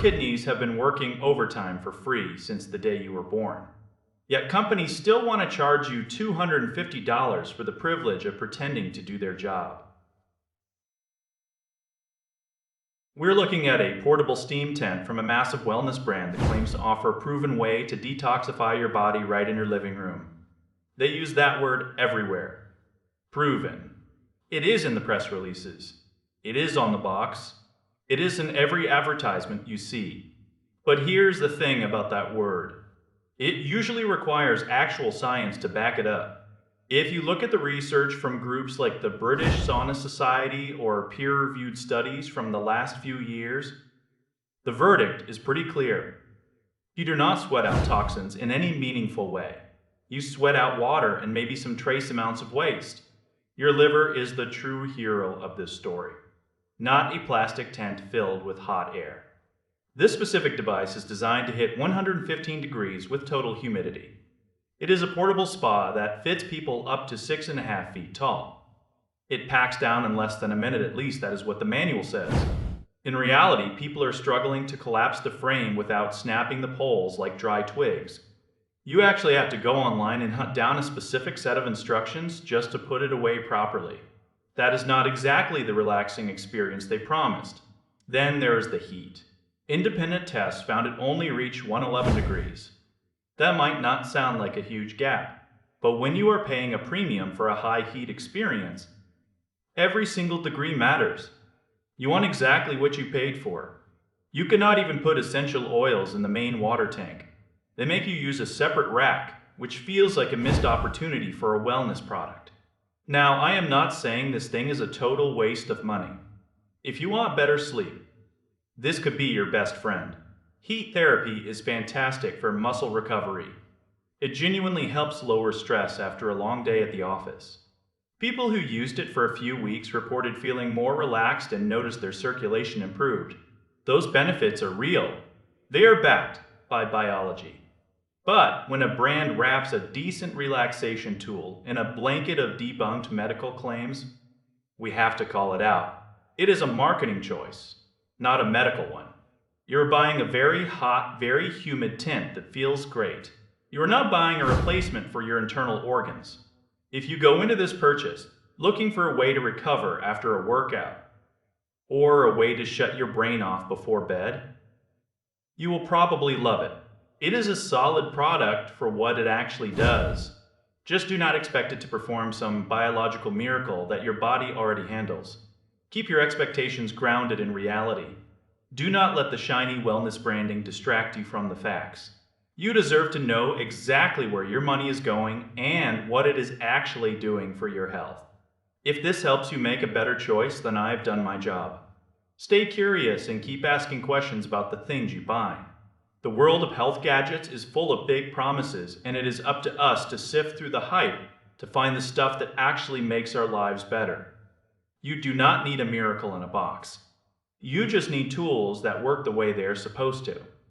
kidneys have been working overtime for free since the day you were born. Yet companies still want to charge you $250 for the privilege of pretending to do their job. We're looking at a portable steam tent from a massive wellness brand that claims to offer a proven way to detoxify your body right in your living room. They use that word everywhere. Proven. It is in the press releases. It is on the box. It is in every advertisement you see. But here's the thing about that word. It usually requires actual science to back it up. If you look at the research from groups like the British Sauna Society or peer-reviewed studies from the last few years, the verdict is pretty clear. You do not sweat out toxins in any meaningful way. You sweat out water and maybe some trace amounts of waste. Your liver is the true hero of this story, not a plastic tent filled with hot air. This specific device is designed to hit 115 degrees with total humidity. It is a portable spa that fits people up to 6.5 feet tall. It packs down in less than a minute at least, that is what the manual says. In reality, people are struggling to collapse the frame without snapping the poles like dry twigs. You actually have to go online and hunt down a specific set of instructions just to put it away properly. That is not exactly the relaxing experience they promised. Then there is the heat. Independent tests found it only reached 111 degrees. That might not sound like a huge gap, but when you are paying a premium for a high heat experience, every single degree matters. You want exactly what you paid for. You cannot even put essential oils in the main water tank. They make you use a separate rack, which feels like a missed opportunity for a wellness product. Now, I am not saying this thing is a total waste of money. If you want better sleep, this could be your best friend. Heat therapy is fantastic for muscle recovery. It genuinely helps lower stress after a long day at the office. People who used it for a few weeks reported feeling more relaxed and noticed their circulation improved. Those benefits are real. They are backed by biology. But when a brand wraps a decent relaxation tool in a blanket of debunked medical claims, we have to call it out. It is a marketing choice, not a medical one. You're buying a very hot, very humid tent that feels great. You are not buying a replacement for your internal organs. If you go into this purchase looking for a way to recover after a workout, or a way to shut your brain off before bed, you will probably love it. It is a solid product for what it actually does. Just do not expect it to perform some biological miracle that your body already handles. Keep your expectations grounded in reality. Do not let the shiny wellness branding distract you from the facts. You deserve to know exactly where your money is going and what it is actually doing for your health. If this helps you make a better choice, then I have done my job. Stay curious and keep asking questions about the things you buy. The world of health gadgets is full of big promises, and it is up to us to sift through the hype to find the stuff that actually makes our lives better. You do not need a miracle in a box. You just need tools that work the way they are supposed to.